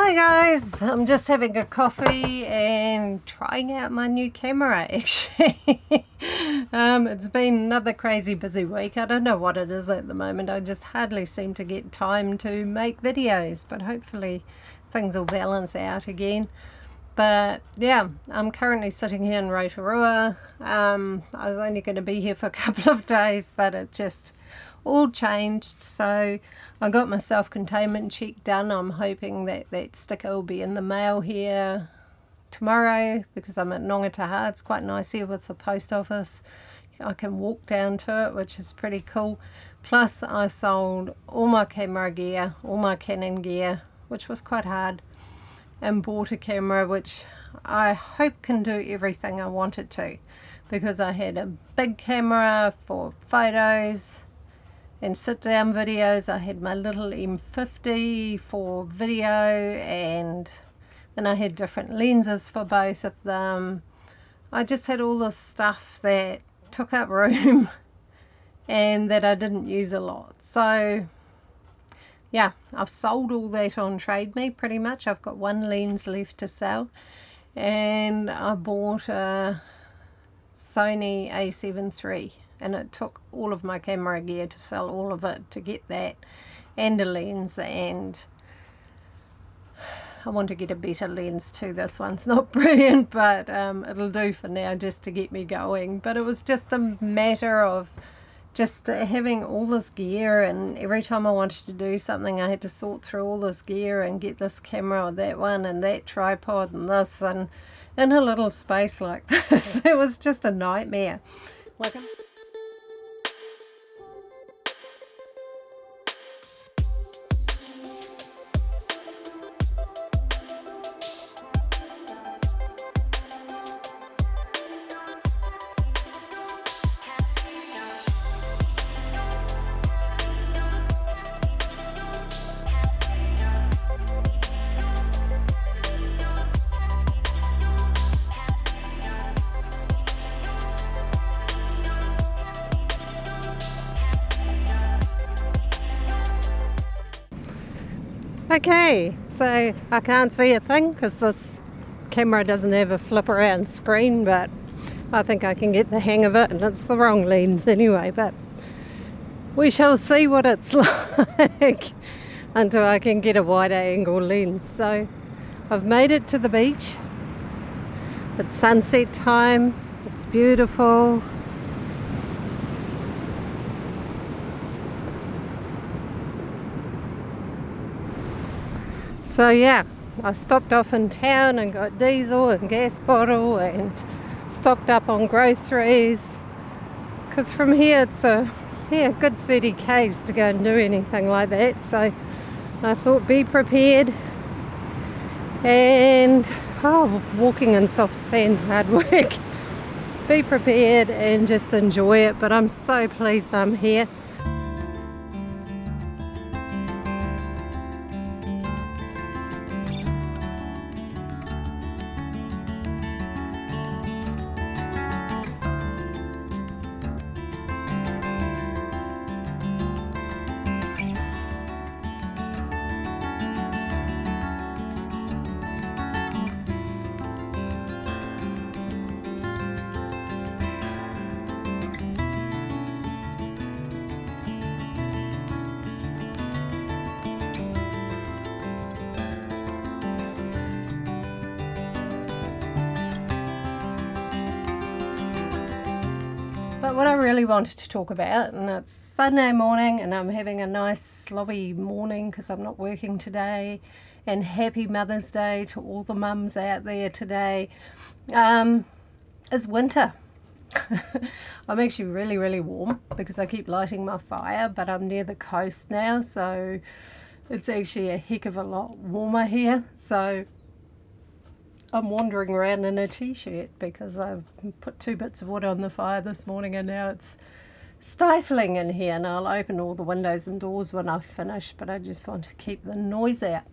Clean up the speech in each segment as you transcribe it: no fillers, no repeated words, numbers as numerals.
Hi guys, I'm just having a coffee and trying out my new camera actually. It's been another crazy busy week. I don't know what it is at the moment. I just hardly seem to get time to make videos, but hopefully things will balance out again. But yeah, I'm currently sitting here in Rotorua. I was only going to be here for a couple of days, but it just all changed. So I got my self-containment check done. I'm hoping that that sticker will be in the mail here tomorrow because I'm at Nongataha. It's quite nice here with the post office. I can walk down to it, which is pretty cool. Plus I sold all my camera gear, all my Canon gear, which was quite hard, and bought a camera which I hope can do everything I want it to, because I had a big camera for photos and sit down videos. I had my little M50 for video, and then I had different lenses for both of them. I just had all this stuff that took up room and that I didn't use a lot. So yeah, I've sold all that on Trade Me pretty much. I've got one lens left to sell, and I bought a Sony A7 III, and it took all of my camera gear to sell all of it to get that and a lens. And I want to get a better lens too. This one's not brilliant, but it'll do for now just to get me going. But it was just a matter of just having all this gear, and every time I wanted to do something I had to sort through all this gear and get this camera or that one and that tripod and this, and in a little space like this it was just a nightmare. Okay, so I can't see a thing because this camera doesn't have a flip around screen, but I think I can get the hang of it, and it's the wrong lens anyway, but we shall see what it's like until I can get a wider angle lens. So I've made it to the beach. It's sunset time, it's beautiful. So yeah, I stopped off in town and got diesel and gas bottle and stocked up on groceries, because from here it's a good 30 k's to go and do anything like that. So I thought, be prepared. And walking in soft sand's hard work. Be prepared and just enjoy it. But I'm so pleased I'm here. But what I really wanted to talk about, and it's Sunday morning and I'm having a nice slobby morning because I'm not working today, and happy Mother's Day to all the mums out there today, is winter. I'm actually really warm because I keep lighting my fire, but I'm near the coast now, so it's actually a heck of a lot warmer here. So I'm wandering around in a t-shirt because I've put 2 bits of wood on the fire this morning, and now it's stifling in here, and I'll open all the windows and doors when I finish, but I just want to keep the noise out.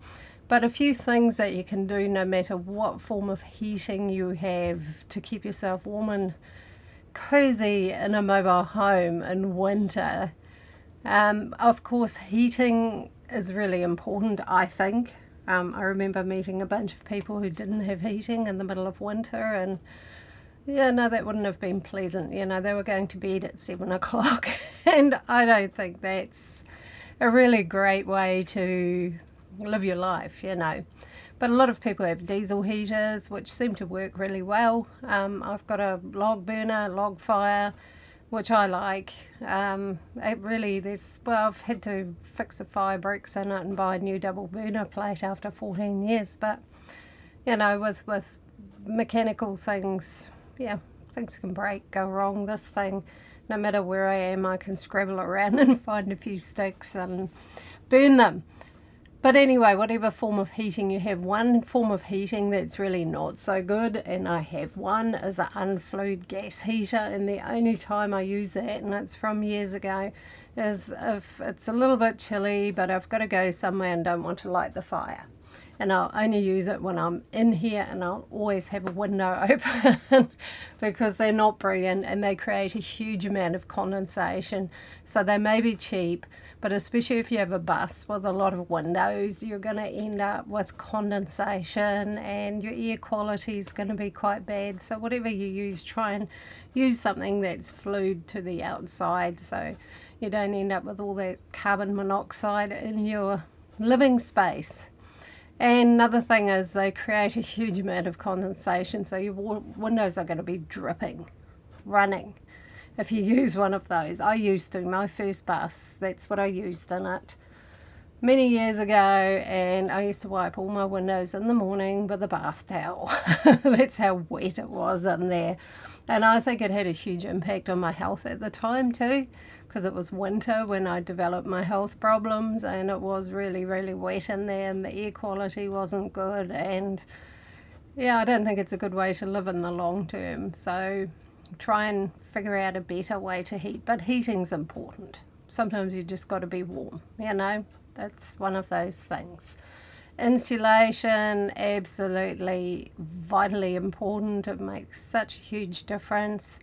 But a few things that you can do no matter what form of heating you have to keep yourself warm and cozy in a mobile home in winter. Of course, heating is really important, I think. I remember meeting a bunch of people who didn't have heating in the middle of winter, and yeah, no, that wouldn't have been pleasant. You know, they were going to bed at 7 o'clock, and I don't think that's a really great way to live your life, you know. But a lot of people have diesel heaters, which seem to work really well. I've got a log burner, log fire, which I like. It really, I've had to fix the fire bricks in it and buy a new double burner plate after 14 years. But, you know, with mechanical things, yeah, things can break, go wrong. This thing, no matter where I am, I can scrabble around and find a few sticks and burn them. But anyway, whatever form of heating you have, one form of heating that's really not so good, and I have one, is an unflued gas heater, and the only time I use that, and it's from years ago, is if it's a little bit chilly, but I've got to go somewhere and don't want to light the fire. And I'll only use it when I'm in here, and I'll always have a window open because they're not brilliant and they create a huge amount of condensation. So they may be cheap, but especially if you have a bus with a lot of windows, you're going to end up with condensation and your air quality is going to be quite bad. So whatever you use, try and use something that's flued to the outside so you don't end up with all that carbon monoxide in your living space. And another thing is they create a huge amount of condensation, so your windows are going to be dripping, running, if you use one of those. I used to, my first bus, that's what I used in it many years ago, and I used to wipe all my windows in the morning with a bath towel. That's how wet it was in there. And I think it had a huge impact on my health at the time too, because it was winter when I developed my health problems, and it was really, really wet in there, and the air quality wasn't good. And yeah, I don't think it's a good way to live in the long term. So try and figure out a better way to heat. But heating's important. Sometimes you just got to be warm, you know. That's one of those things. Insulation, absolutely vitally important. It makes such a huge difference.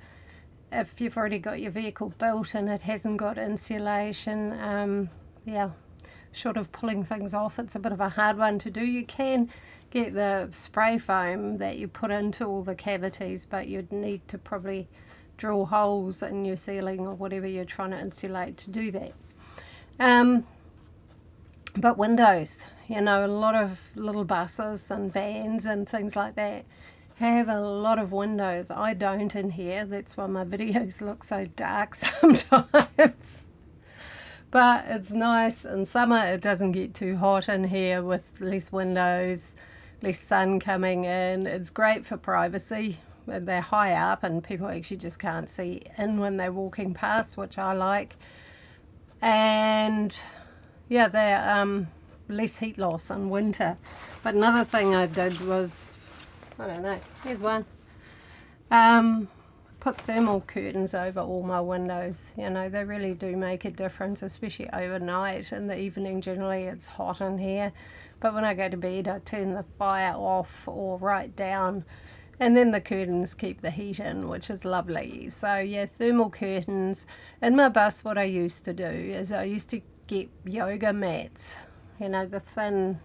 If you've already got your vehicle built and it hasn't got insulation, yeah, short of pulling things off, it's a bit of a hard one to do. You can get the spray foam that you put into all the cavities, but you'd need to probably drill holes in your ceiling or whatever you're trying to insulate to do that. But windows, you know, a lot of little buses and vans and things like that have a lot of windows. I don't in here. That's why my videos look so dark sometimes. But it's nice in summer. It doesn't get too hot in here with less windows, less sun coming in. It's great for privacy. They're high up and people actually just can't see in when they're walking past, which I like. And yeah, they're less heat loss in winter. But another thing I did was, I don't know, here's one. Put thermal curtains over all my windows. You know, they really do make a difference, especially overnight. In the evening, generally it's hot in here. But when I go to bed, I turn the fire off or right down. And then the curtains keep the heat in, which is lovely. So yeah, thermal curtains. In my bus, what I used to do is I used to get yoga mats, you know, the thin,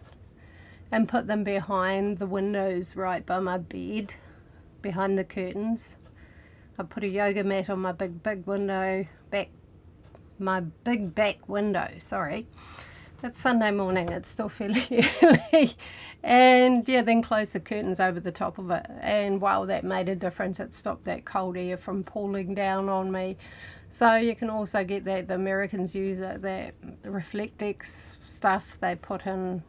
and put them behind the windows right by my bed, behind the curtains. I put a yoga mat on my big window, my big back window, sorry. It's Sunday morning, it's still fairly early. And yeah, then close the curtains over the top of it. And wow, that made a difference. It stopped that cold air from pooling down on me. So you can also get that, the Americans use it, that Reflectex stuff they put in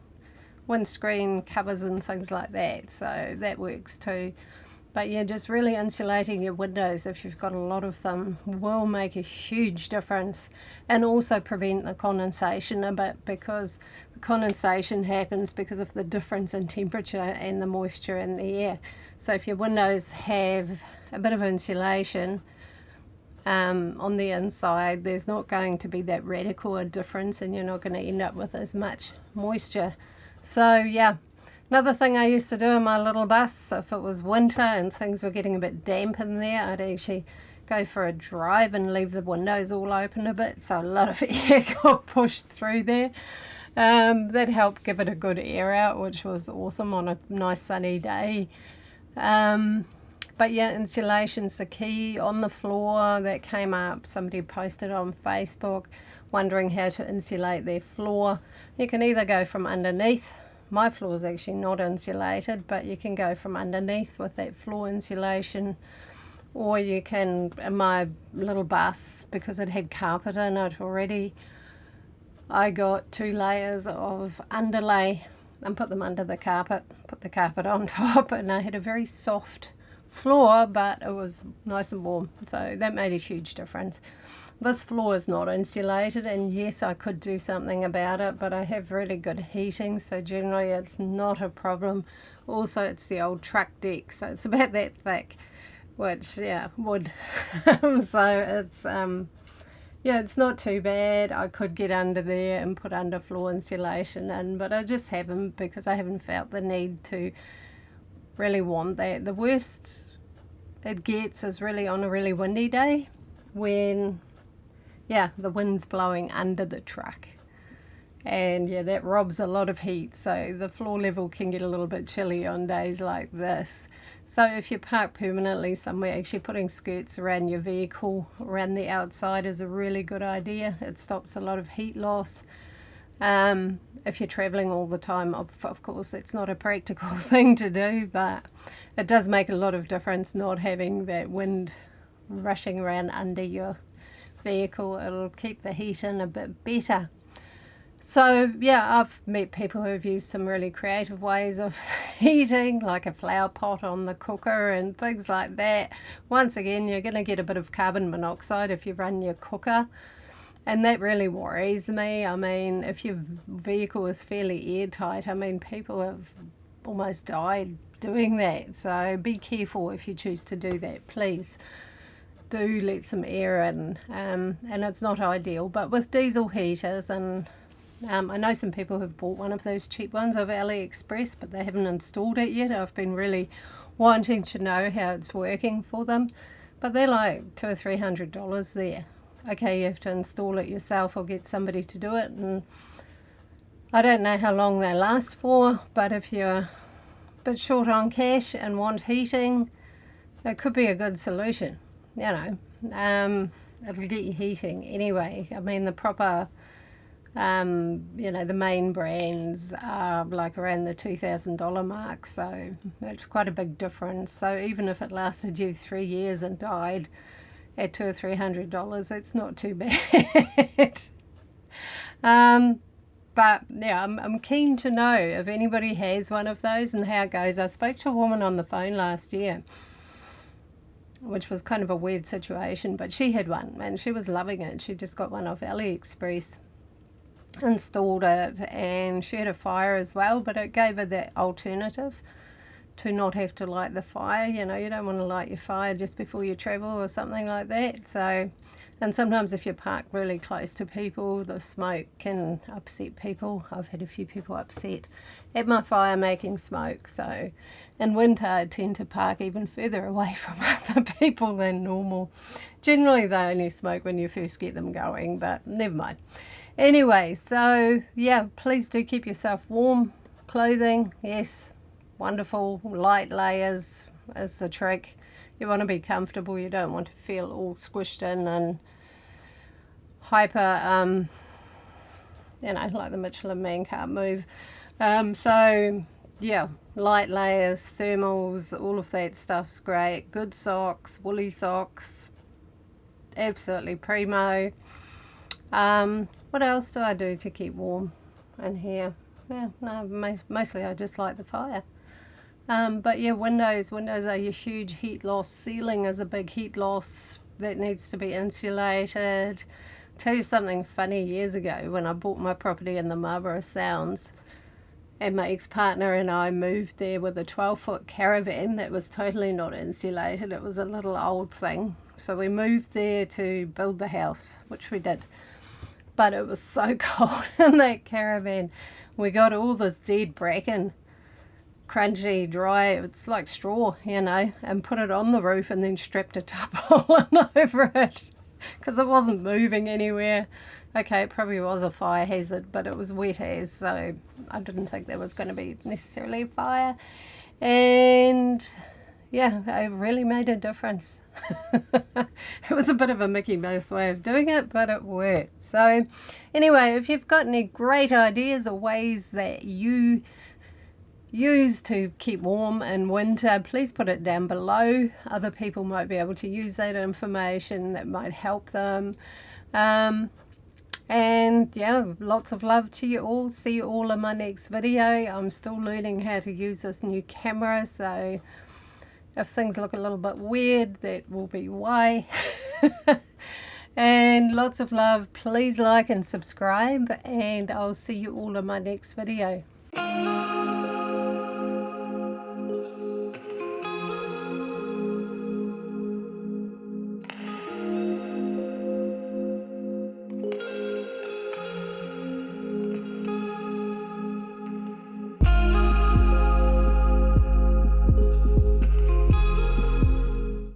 windscreen covers and things like that. So that works too. But yeah, just really insulating your windows, if you've got a lot of them, will make a huge difference, and also prevent the condensation a bit, because the condensation happens because of the difference in temperature and the moisture in the air. So if your windows have a bit of insulation on the inside, there's not going to be that radical a difference, and you're not going to end up with as much moisture. So yeah. Another thing I used to do in my little bus, if it was winter and things were getting a bit damp in there, I'd actually go for a drive and leave the windows all open a bit, so a lot of air got pushed through there. That helped give it a good air out, which was awesome on a nice sunny day. But yeah, insulation's the key. On the floor, that came up, somebody posted on Facebook wondering how to insulate their floor. You can either go from underneath. My floor is actually not insulated, but you can go from underneath with that floor insulation, or you can, in my little bus, because it had carpet in it already, I got 2 layers of underlay and put them under the carpet, put the carpet on top, and I had a very soft floor, but it was nice and warm, so that made a huge difference. This floor is not insulated, and yes, I could do something about it, but I have really good heating, so generally it's not a problem. Also, it's the old truck deck, so it's about that thick, which, yeah, wood. So it's yeah, it's not too bad. I could get under there and put underfloor insulation in, but I just haven't, because I haven't felt the need to really want that. The worst it gets is really on a really windy day, when yeah, the wind's blowing under the truck, and yeah, that robs a lot of heat, so the floor level can get a little bit chilly on days like this. So if you park permanently somewhere, actually putting skirts around your vehicle, around the outside, is a really good idea. It stops a lot of heat loss. If you're traveling all the time, of course it's not a practical thing to do, but it does make a lot of difference not having that wind rushing around under your vehicle. It'll keep the heat in a bit better. So yeah, I've met people who have used some really creative ways of heating, like a flower pot on the cooker and things like that. Once again, you're going to get a bit of carbon monoxide if you run your cooker, and that really worries me. I mean, if your vehicle is fairly airtight, I mean, people have almost died doing that, so be careful if you choose to do that, please. Do let some air in, and it's not ideal, but with diesel heaters, and I know some people have bought one of those cheap ones of AliExpress, but they haven't installed it yet. I've been really wanting to know how it's working for them, but they're like $200 or $300 there. Okay, you have to install it yourself or get somebody to do it, and I don't know how long they last for, but if you're a bit short on cash and want heating, it could be a good solution. You know, it'll get you heating anyway. I mean, the proper, you know, the main brands are like around the $2,000 mark, so it's quite a big difference. So even if it lasted you 3 years and died at $200 or $300, it's not too bad. But yeah, I'm keen to know if anybody has one of those and how it goes. I spoke to a woman on the phone last year, which was kind of a weird situation, but she had one and she was loving it. She just got one off AliExpress, installed it, and she had a fire as well, but it gave her that alternative to not have to light the fire. You know, you don't want to light your fire just before you travel or something like that. So, and sometimes if you park really close to people, the smoke can upset people. I've had a few people upset at my fire making smoke. So in winter I tend to park even further away from other people than normal. Generally they only smoke when you first get them going, but never mind. Anyway, so yeah, please do keep yourself warm. Clothing, yes, wonderful. Light layers is the trick. You want to be comfortable. You don't want to feel all squished in and hyper, you know, like the Michelin Man can't move. So yeah, light layers, thermals, all of that stuff's great. Good socks, woolly socks, absolutely primo. What else do I do to keep warm in here? Yeah, no, mostly I just light the fire. But yeah, windows are your huge heat loss. Ceiling is a big heat loss that needs to be insulated. Tell you something funny. Years ago when I bought my property in the Marlborough Sounds, and my ex-partner and I moved there with a 12-foot caravan that was totally not insulated. It was a little old thing. So we moved there to build the house, which we did. But it was so cold in that caravan. We got all this dead bracken, crunchy, dry, it's like straw, you know, and put it on the roof and then strapped a tarpaulin over it because it wasn't moving anywhere. Okay, it probably was a fire hazard, but it was wet as, so I didn't think there was going to be necessarily a fire. And yeah, it really made a difference. It was a bit of a Mickey Mouse way of doing it, but it worked. So anyway, if you've got any great ideas or ways that you use to keep warm in winter, please put it down below. Other people might be able to use that information, that might help them. And yeah, lots of love to you all. See you all in my next video. I'm still learning how to use this new camera, so if things look a little bit weird, that will be why. And lots of love. Please like and subscribe, and I'll see you all in my next video.